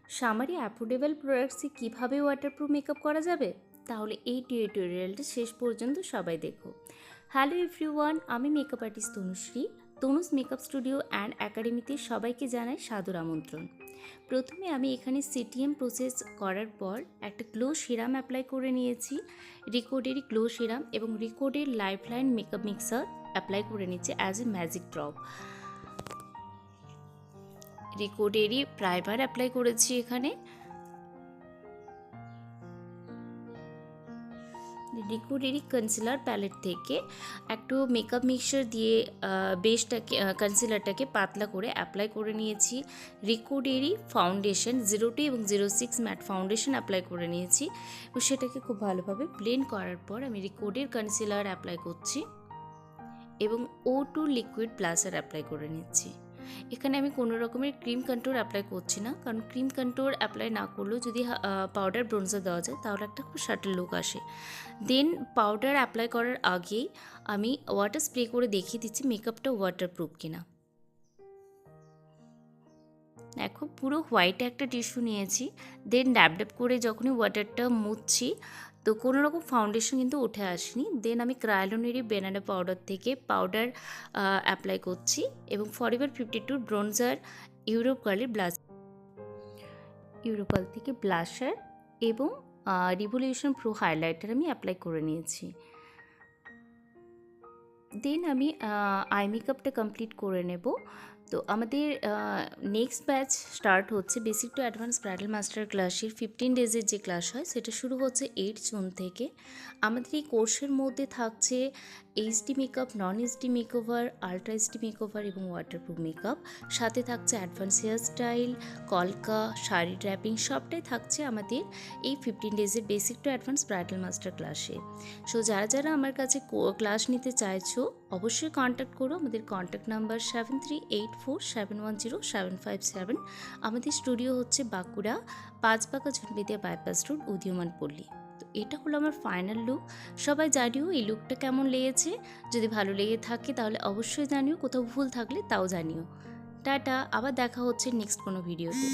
Summary affordable প্রোডাক্টসে কীভাবে waterproof makeup করা যাবে, তাহলে এই টিউটোরিয়ালটা শেষ পর্যন্ত সবাই দেখো। হ্যালো এভরিওয়ান, আমি makeup artist Tanushree. Tanu's makeup studio and একাডেমিতে সবাইকে জানাই সাদর আমন্ত্রণ। প্রথমে আমি এখানে সিটিএম প্রসেস করার পর একটা গ্লো সিরাম অ্যাপ্লাই করে নিয়েছি, রিকোডেরই গ্লো সিরাম, এবং রিকোডের লাইফলাইন মেকআপ মিক্সার অ্যাপ্লাই করে নিচ্ছি অ্যাজ এ ম্যাজিক ড্রপ। রিকোডেরই প্রাইমার অ্যাপ্লাই করেছি এখানে। রিকোডেরই কনসিলার প্যালেট থেকে একটু মেকআপ মিক্সচার দিয়ে বেসটাকে কনসিলারটাকে পাতলা করে অ্যাপ্লাই করে নিয়েছি। রিকোডেরই ফাউন্ডেশন 02 এবং 06 ম্যাট ফাউন্ডেশন অ্যাপ্লাই করে নিয়েছি এবং সেটাকে খুব ভালোভাবে ব্লেন্ড করার পর আমি রিকোডের কনসিলার অ্যাপ্লাই করছি এবং O2 লিকুইড ব্লাশার অ্যাপ্লাই করে নিচ্ছি। এখানে আমি কোনো রকমের ক্রিম কন্ট্রোল অ্যাপ্লাই করছি না, কারণ ক্রিম কন্ট্রোল অ্যাপ্লাই না করলেও যদি পাউডার ব্রোঞ্জার দেওয়া যায় তাহলে একটা খুব শাটল লুক আসে। দেন পাউডার অ্যাপ্লাই করার আগেই আমি ওয়াটার স্প্রে করে দেখিয়ে দিচ্ছি মেকআপটা ওয়াটারপ্রুফ কিনা। দেখো, পুরো হোয়াইট একটা টিস্যু নিয়েছি, দেন ড্যাব ড্যাব করে যখনই ওয়াটারটা মুছছি তো কোনো রকম ফাউন্ডেশন কিন্তু উঠে আসেনি। দেন আমি ক্রায়োলিনেরি ব্যানানা পাউডার থেকে পাউডার অ্যাপ্লাই করছি এবং ফরএভার 52 ব্রোঞ্জার ইউরোপাল থেকে ব্লাশার এবং রিভলিউশন প্রো হাইলাইটার আমি অ্যাপ্লাই করে নিয়েছি। দেন আমি আই মেকআপটা কমপ্লিট করে নেব। তো আমাদের নেক্সট ব্যাচ স্টার্ট হচ্ছে basic to advance bridal master ক্লাসের 15 ডেজের যে ক্লাস হয় সেটা শুরু হচ্ছে 8 জুন থেকে। আমাদের এই কোর্সের মধ্যে থাকছে এইচডি মেকআপ, নন HD makeover, ultra HD makeover এবং ওয়াটারপ্রুফ মেকআপ। সাথে থাকছে অ্যাডভান্স হেয়ার স্টাইল, কলকা, শাড়ি ড্র্যাপিং, সবটাই থাকছে আমাদের এই 15 ডেজের basic to advance bridal master ক্লাসে। সো যারা যারা আমার কাছে ক্লাস নিতে চাইছো অবশ্যই কন্ট্যাক্ট করো। আমাদের কন্ট্যাক্ট নাম্বার 7384710757। আমাদের স্টুডিও হচ্ছে বাঁকুড়া, পাঁচবাঁকা ঝুনবেদিয়া বাইপাস রোড, উদীয়মান পল্লী। তো এটা হলো আমার ফাইনাল লুক। সবাই জানিও এই লুকটা কেমন লেগেছে। যদি ভালো লেগে থাকে তাহলে অবশ্যই জানিও, কোথাও ভুল থাকলে তাও জানিও। টাটা, আবার দেখা হচ্ছে নেক্সট কোনো ভিডিওতে।